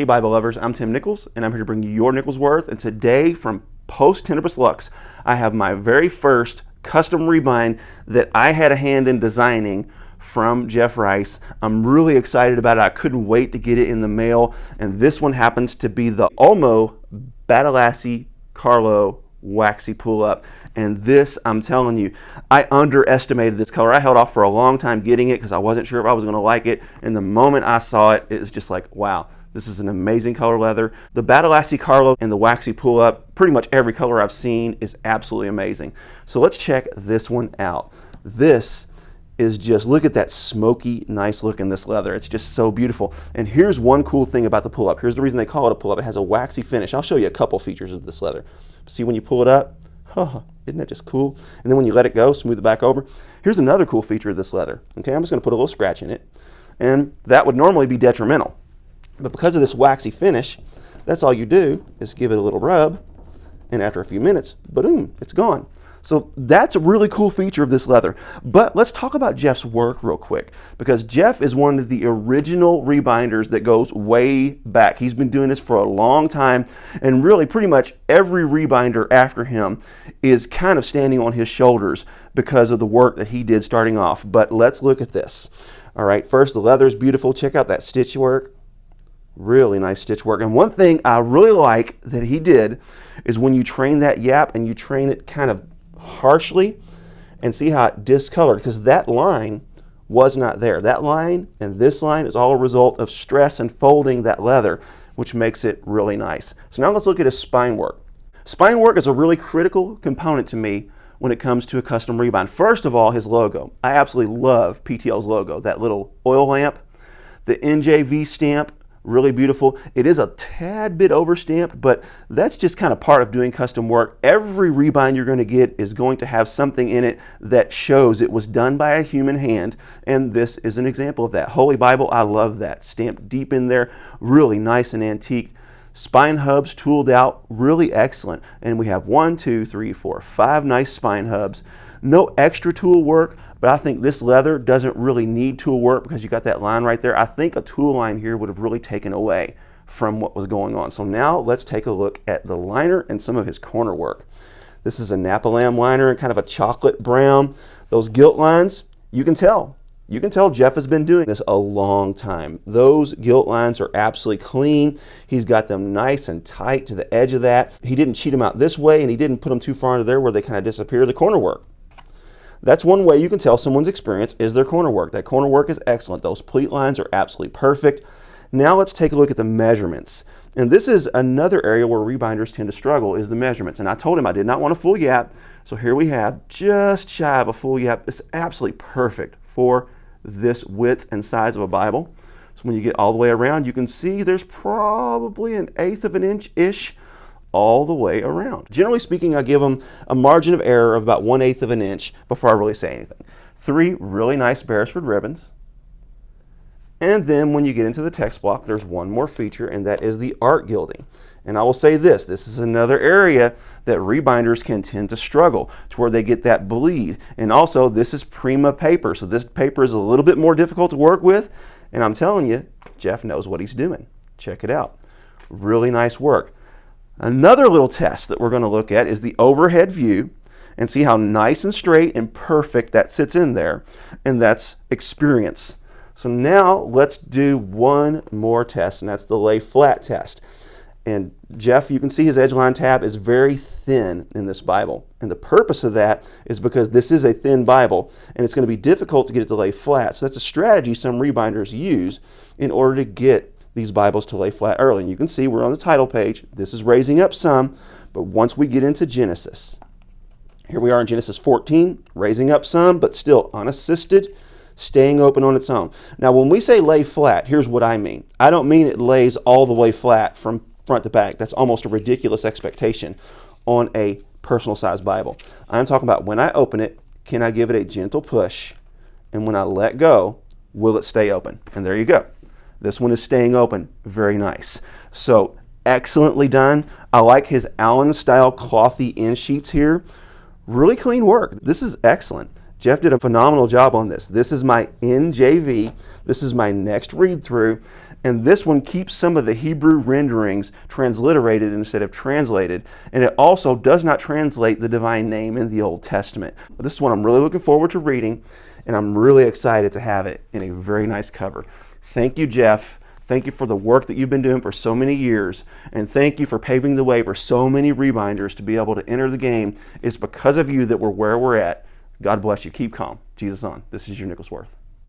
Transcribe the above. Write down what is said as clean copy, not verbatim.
Hey Bible lovers, I'm Tim Nichols, and I'm here to bring you your Nichols Worth. And today from Post Tenebris Lux, I have my very first custom rebind that I had a hand in designing from Jeff Rice. I'm really excited about it. I couldn't wait to get it in the mail. And this one happens to be the Olmo Badalassi Carlo Waxy Pull-Up. And this, I'm telling you, I underestimated this color. I held off for a long time getting it because I wasn't sure if I was going to like it. And the moment I saw it, it was just like, wow. This is an amazing color leather. The Badalassi Carlo and the Waxy Pull-Up, pretty much every color I've seen is absolutely amazing. So let's check this one out. This is just, look at that smoky, nice look in this leather. It's just so beautiful. And here's one cool thing about the pull-up. Here's the reason they call it a pull-up. It has a waxy finish. I'll show you a couple features of this leather. See when you pull it up? Oh, isn't that just cool? And then when you let it go, smooth it back over. Here's another cool feature of this leather. Okay, I'm just gonna put a little scratch in it. And that would normally be detrimental. But because of this waxy finish, that's all you do is give it a little rub, and after a few minutes, boom, it's gone. So that's a really cool feature of this leather. But let's talk about Jeff's work real quick, because Jeff is one of the original rebinders that goes way back. He's been doing this for a long time, and really pretty much every rebinder after him is kind of standing on his shoulders because of the work that he did starting off. But let's look at this. All right, first, the leather is beautiful. Check out that stitch work. Really nice stitch work. And one thing I really like that he did is when you train that yap and you train it kind of harshly, and see how it discolored, because that line was not there. That line and this line is all a result of stress and folding that leather, which makes it really nice. So now let's look at his spine work. Spine work is a really critical component to me when it comes to a custom rebind. First of all, his logo. I absolutely love PTL's logo. That little oil lamp, the NJV stamp, really beautiful. It is a tad bit overstamped, but that's just kind of part of doing custom work. Every rebind you're going to get is going to have something in it that shows it was done by a human hand, and this is an example of that. Holy Bible, I love that. Stamped deep in there, really nice and antique. Spine hubs tooled out, really excellent. And we have 1, 2, 3, 4, 5 nice spine hubs. No extra tool work, but I think this leather doesn't really need tool work because you got that line right there. I think a tool line here would have really taken away from what was going on. So now let's take a look at the liner and some of his corner work. This is a Napa Lamb liner, kind of a chocolate brown. Those gilt lines, you can tell. You can tell Jeff has been doing this a long time. Those gilt lines are absolutely clean. He's got them nice and tight to the edge of that. He didn't cheat them out this way, and he didn't put them too far into there where they kind of disappear. The corner work. That's one way you can tell someone's experience is their corner work. That corner work is excellent. Those pleat lines are absolutely perfect. Now let's take a look at the measurements. And this is another area where rebinders tend to struggle, is the measurements. And I told him I did not want a full yap. So here we have just shy of a full yap. It's absolutely perfect for this width and size of a Bible. So when you get all the way around, you can see there's probably 1/8 of an inch-ish all the way around. Generally speaking, I give them a margin of error of about 1/8 of an inch before I really say anything. 3 really nice Beresford ribbons. And then when you get into the text block, there's one more feature, and that is the art gilding. And I will say this is another area that rebinders can tend to struggle, to where they get that bleed. And also, this is Prima paper, so this paper is a little bit more difficult to work with, and I'm telling you, Jeff knows what he's doing. Check it out. Really nice work. Another little test that we're going to look at is the overhead view, and see how nice and straight and perfect that sits in there, and that's experience. So now let's do one more test, and that's the lay flat test. And Jeff, you can see his edgeline tab is very thin in this Bible, and the purpose of that is because this is a thin Bible, and it's going to be difficult to get it to lay flat. So that's a strategy some rebinders use in order to get these Bibles to lay flat early. And you can see we're on the title page. This is raising up some, but once we get into Genesis, here we are in Genesis 14, raising up some, but still unassisted, staying open on its own. Now, when we say lay flat, here's what I mean. I don't mean it lays all the way flat from front to back. That's almost a ridiculous expectation on a personal size Bible. I'm talking about when I open it, can I give it a gentle push? And when I let go, will it stay open? And there you go. This one is staying open. Very nice. So excellently done. I like his Allen style clothy end sheets here. Really clean work. This is excellent. Jeff did a phenomenal job on this. This is my NJV. This is my next read through. And this one keeps some of the Hebrew renderings transliterated instead of translated. And it also does not translate the divine name in the Old Testament. This is one I'm really looking forward to reading, and I'm really excited to have it in a very nice cover. Thank you, Jeff. Thank you for the work that you've been doing for so many years, and thank you for paving the way for so many rebinders to be able to enter the game. It's because of you that we're where we're at. God bless you. Keep calm. Jesus on. This is your Nicholsworth.